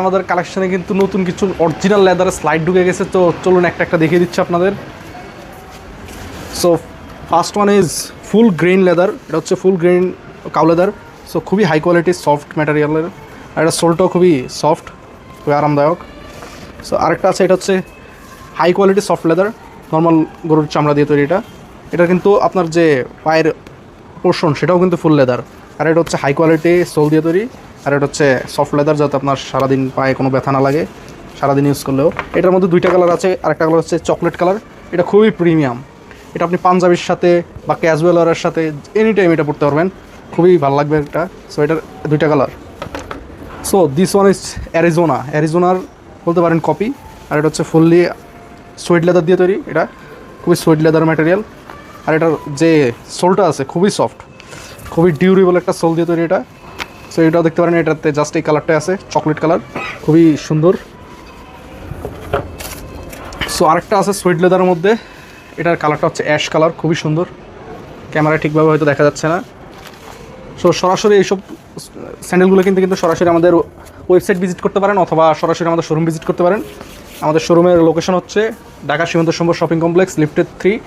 আমাদের কালেকশনে কিন্তু নতুন কিছু অরিজিনাল লেদারের স্লাইড ঢুকে গেছে, তো চলুন একটা একটা দেখিয়ে দিচ্ছি আপনাদের। So first one is full grain leather. এটা হচ্ছে full grain cow leather. So খুবই হাই কোয়ালিটি সফট ম্যাটেরিয়ালের, আর এটা সোলটাও খুবই সফট, খুবই আরামদায়ক। সো আরেকটা আছে, এটা হচ্ছে high quality soft leather, normal গরুর চামড়া দিয়ে তৈরি। এটা কিন্তু আপনার যে পায়ের পোর্শন সেটাও কিন্তু ফুল লেদার, আর এটা হচ্ছে হাই কোয়ালিটি সোল দিয়ে তৈরি। আর এটা হচ্ছে সফট লেদার, যাতে আপনার সারাদিন পায়ে কোনো ব্যথা না লাগে সারাদিন ইউজ করলেও। এটার মধ্যে দুইটা কালার আছে, আরেকটা কালার হচ্ছে চকলেট কালার। এটা খুবই প্রিমিয়াম, এটা আপনি পাঞ্জাবির সাথে বা ক্যাজুয়াল ওয়ারের সাথে এনি টাইম এটা পড়তে পারবেন, খুবই ভালো লাগবে এটা। সো এটার দুইটা colour. So this one is অ্যারিজোনার বলতে পারেন কপি। আর এটা হচ্ছে ফুললি সোয়েড লেদার দিয়ে তৈরি, এটা খুবই সোয়েড লেদার ম্যাটেরিয়াল। আর এটার যে সোলটা আছে খুবই সফট, খুবই ডিউরেবল একটা সোল দিয়ে তৈরি এটা। সো এটাও দেখতে পারেন, এটাতে জাস্ট এই কালারটাই আছে, চকলেট কালার, খুবই সুন্দর। সো আরেকটা আছে সোয়েড লেদারের মধ্যে, এটার কালারটা হচ্ছে অ্যাশ কালার, খুবই সুন্দর। ক্যামেরায় ঠিকভাবে হয়তো দেখা যাচ্ছে না। সো সরাসরি এইসব স্যান্ডেলগুলো কিন্তু সরাসরি আমাদের ওয়েবসাইট ভিজিট করতে পারেন, অথবা সরাসরি আমাদের শোরুম ভিজিট করতে পারেন। আমাদের শোরুমের লোকেশন হচ্ছে ঢাকা সীমান্ত সম্বর শপিং কমপ্লেক্স, লিফটেড 3,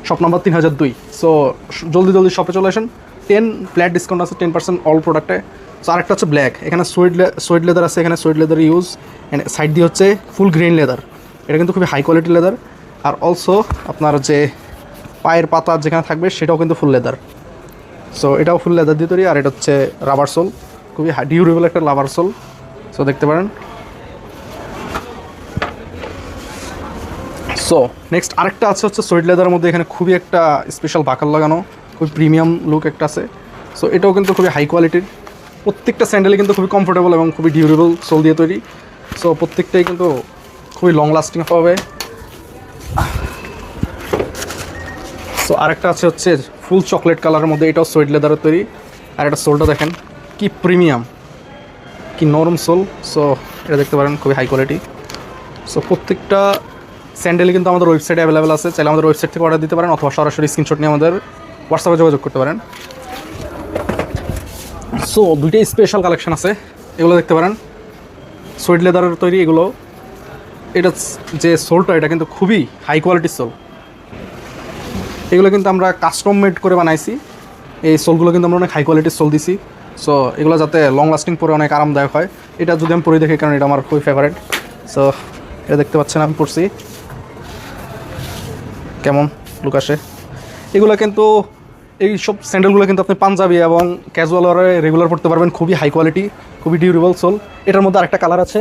শপ নাম্বার 3002। সো জলদি শপে চলে আসেন। 10 ফ্ল্যাট ডিসকাউন্ট আছে, 10% অল প্রোডাক্টে। সো আরেকটা হচ্ছে ব্ল্যাক, এখানে সোয়েড লেদার আছে, এখানে suede leather use, and side দিয়ে হচ্ছে ফুল গ্রেইন লেদার। এটা কিন্তু খুবই হাই কোয়ালিটি লেদার। আর অলসো আপনার যে পায়ের পাতা যেখানে থাকবে সেটাও কিন্তু ফুল লেদার। সো এটাও ফুল লেদার দিয়ে তৈরি। আর এটা হচ্ছে রাবার সোল, খুবই ডিউরেবল একটা রাবার সোল। সো দেখতে পারেন। সো নেক্সট আরেকটা আছে হচ্ছে সোয়েড লেদারের মধ্যে, এখানে খুবই একটা স্পেশাল বাকাল লাগানো, খুবই প্রিমিয়াম লুক একটা আছে। সো এটাও কিন্তু খুবই হাই কোয়ালিটির। প্রত্যেকটা স্যান্ডেলই কিন্তু খুবই কমফোর্টেবল এবং খুবই ডিউরেবল সোল দিয়ে তৈরি। সো প্রত্যেকটাই কিন্তু খুবই লং লাস্টিং হবে। সো আরেকটা আছে হচ্ছে ফুল চকলেট কালারের মধ্যে, এটাও সোয়েড লেদারের তৈরি। আর এটা সোলটা দেখেন কি প্রিমিয়াম, কি নরম সোল। সো এটা দেখতে পারেন, খুবই হাই কোয়ালিটি। সো প্রত্যেকটা স্যান্ডেলই কিন্তু আমাদের ওয়েবসাইটে অ্যাভেলেবেল আছে, চাইলে আমাদের ওয়েবসাইট থেকে অর্ডার দিতে পারেন, অথবা সরাসরি স্ক্রিনশট নিয়ে আমাদের হোয়াটসঅ্যাপে যোগাযোগ করতে পারেন। সো দুইটাই স্পেশাল কালেকশন আছে, এগুলো দেখতে পারেন, সোয়েড লেদারের তৈরি এগুলো। এটা যে সোলটা, এটা কিন্তু খুবই হাই কোয়ালিটির সোল। এগুলো কিন্তু আমরা কাস্টম মেড করে বানাইছি, এই সোলগুলো কিন্তু আমরা অনেক হাই কোয়ালিটির সোল দিছি। সো এগুলো যাতে লং লাস্টিং পরে অনেক আরামদায়ক হয়। এটা যদি আমি পরে দেখি, কারণ এটা আমার খুবই ফেভারিট। সো এটা দেখতে পাচ্ছেন, আমি পরছি, কেমন লুক আসে। এগুলো কিন্তু এই সব স্যান্ডেলগুলো কিন্তু আপনি পাঞ্জাবি এবং ক্যাজুয়াল ওয়ারে রেগুলার পড়তে পারবেন, খুবই হাই কোয়ালিটি, খুবই ডিউরেবল সোল। এটার মধ্যে আরেকটা কালার আছে।